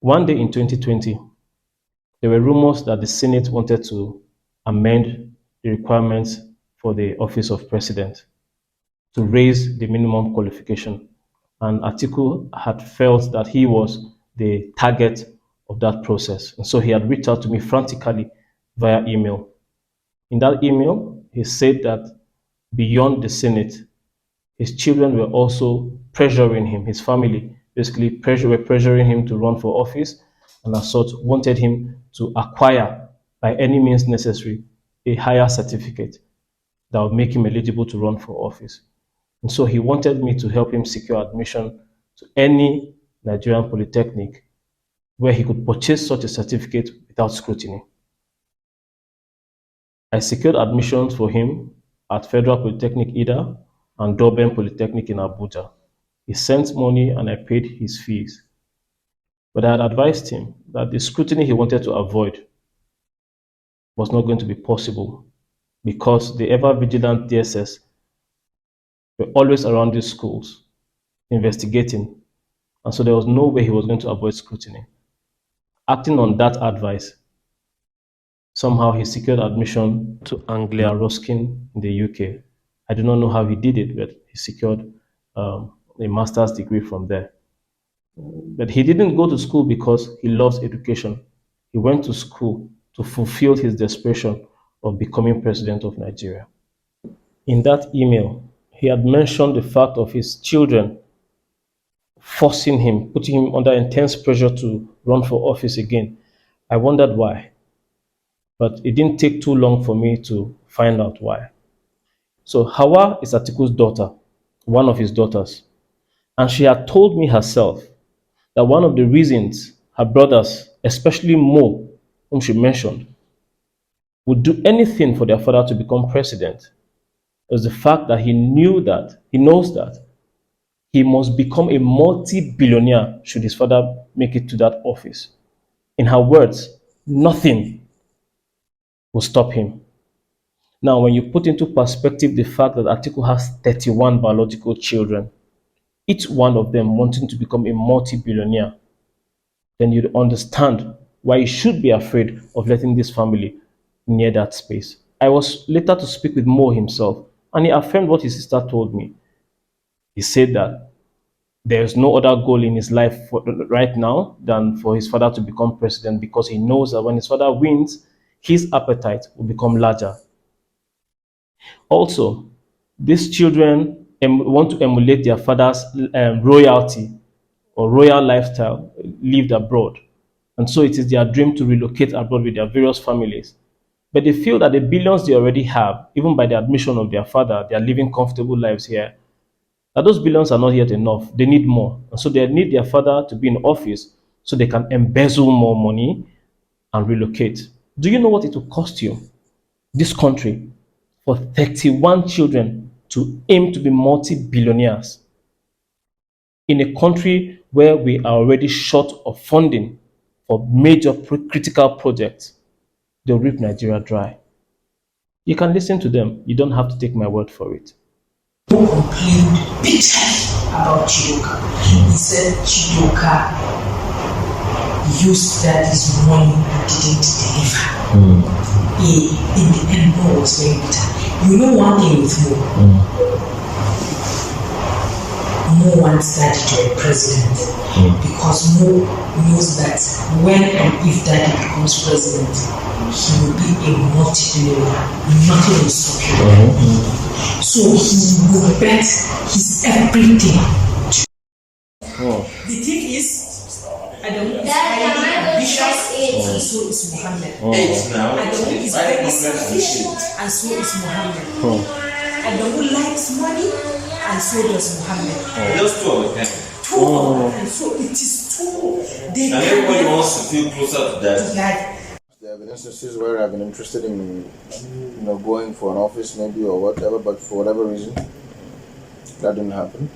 One day in 2020, there were rumors that the Senate wanted to amend the requirements for the office of president to raise the minimum qualification. And Atiku had felt that he was the target of that process. And so he had reached out to me frantically via email. In that email, he said that beyond the Senate, his children were also pressuring him, his family basically were pressuring him to run for office, and as such wanted him to acquire by any means necessary a higher certificate that would make him eligible to run for office. And so he wanted me to help him secure admission to any Nigerian polytechnic where he could purchase such a certificate without scrutiny. I secured admissions for him at Federal Polytechnic Ida and Durban Polytechnic in Abuja. He sent money and I paid his fees. But I had advised him that the scrutiny he wanted to avoid was not going to be possible because the ever vigilant DSS were always around these schools investigating, and so there was no way he was going to avoid scrutiny. Acting on that advice, somehow he secured admission to Anglia Ruskin in the UK. I do not know how he did it, but he secured a master's degree from there. But he didn't go to school because he loves education. He went to school to fulfill his desperation of becoming president of Nigeria. In that email, he had mentioned the fact of his children forcing him, putting him under intense pressure to run for office again. I wondered why, but it didn't take too long for me to find out why. So Hawa is Atiku's daughter, one of his daughters, and she had told me herself that one of the reasons her brothers, especially Mo, whom she mentioned, would do anything for their father to become president was the fact that he knows that he must become a multi-billionaire should his father make it to that office. In her words, nothing will stop him. Now, when you put into perspective the fact that Atiku has 31 biological children, each one of them wanting to become a multi-billionaire, then you'd understand why you should be afraid of letting this family near that space. I was later to speak with Mo himself, and he affirmed what his sister told me. He said that there's no other goal in his life right now than for his father to become president because he knows that when his father wins, his appetite will become larger. Also, these children want to emulate their father's royalty or royal lifestyle lived abroad. And so it is their dream to relocate abroad with their various families. But they feel that the billions they already have, even by the admission of their father, they are living comfortable lives here, that those billions are not yet enough. They need more. And so they need their father to be in office so they can embezzle more money and relocate. Do you know what it will cost you, this country, for 31 children to aim to be multi-billionaires in a country where we are already short of funding for major critical projects? They'll rip Nigeria dry. You can listen to them. You don't have to take my word for it. Who complained big time about Chidoka. He said Chidoka used daddy's money and didn't deliver. In the end, Mo was very bitter. You know one thing with Mo wants daddy to be president because Mo knows that when and if daddy becomes president, he will be a multi-billionaire. Nothing will stop him. So he will bet his everything. The thing is, Adamu is highly ambitious, and so is Muhammad. Adamu is very selfish, and so is Muhammad. Adamu likes money, and so does Muhammad. Just two of them. Two of them, and so it is two. And everybody wants to feel closer to that. There have been instances where I've been interested in, going for an office maybe or whatever, but for whatever reason, that didn't happen.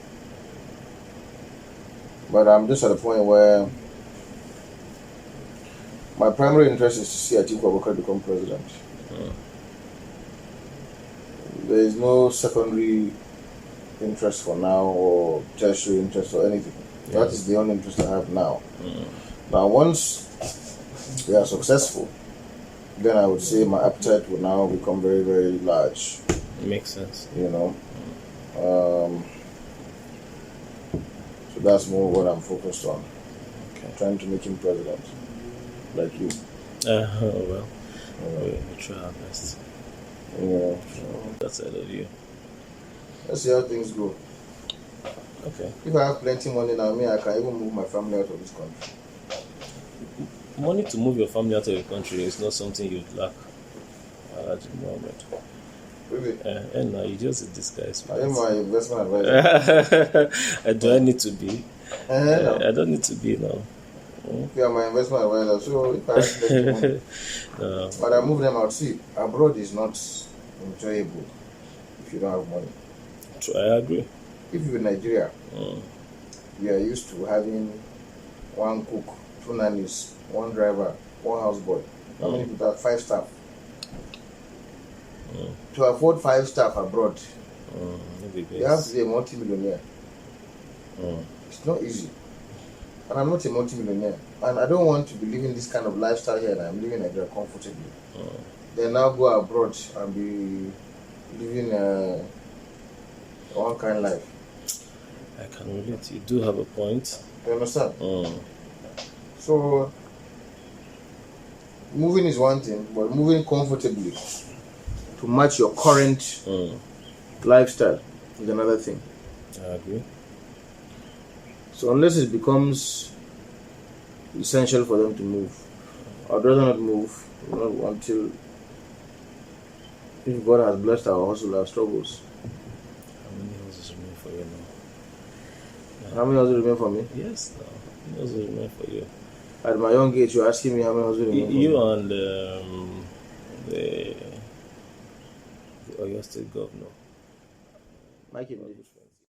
But I'm just at a point where my primary interest is to see Atiku Abubakar become president. There is no secondary interest for now or tertiary interest or anything. That is the only interest I have now. Now, once we are successful, then I would say my appetite would now become very, very large. Makes sense. You know, so that's more what I'm focused on. Okay. Trying to make him president, like you. Well, we'll try our best. So That's I love you. let's see how things go. Okay. If I have plenty money now, I can even move my family out of this country. Money to move your family out of the country is not something you'd lack. Mohammed. Really? And you just a disguise. I am my investment advisor. Do I need to be? No. I don't need to be now. You are my investment advisor, so if I have plenty money, No. but I move them out. See, abroad is not enjoyable if you don't have money. I agree. If you're in Nigeria, we are used to having one cook, 2 nannies, 1 driver, 1 houseboy. How many people have 5 staff? To afford 5 staff abroad, you have to be a multimillionaire. It's not easy. And I'm not a multimillionaire. And I don't want to be living this kind of lifestyle here, and I'm living in Nigeria comfortably. Then now go abroad and be living one kind of life. I can relate. You do have a point. You understand? So, moving is one thing, but moving comfortably to match your current lifestyle is another thing. I agree. So, unless it becomes essential for them to move, I'd rather not move until if God has blessed our hustle, our struggles. How many houses remain for you now? How many houses remain for me? Yes, no. How many houses remain for you? At my young age, you're asking me how many houses remain for me? You and the Oyo State governor. Mike,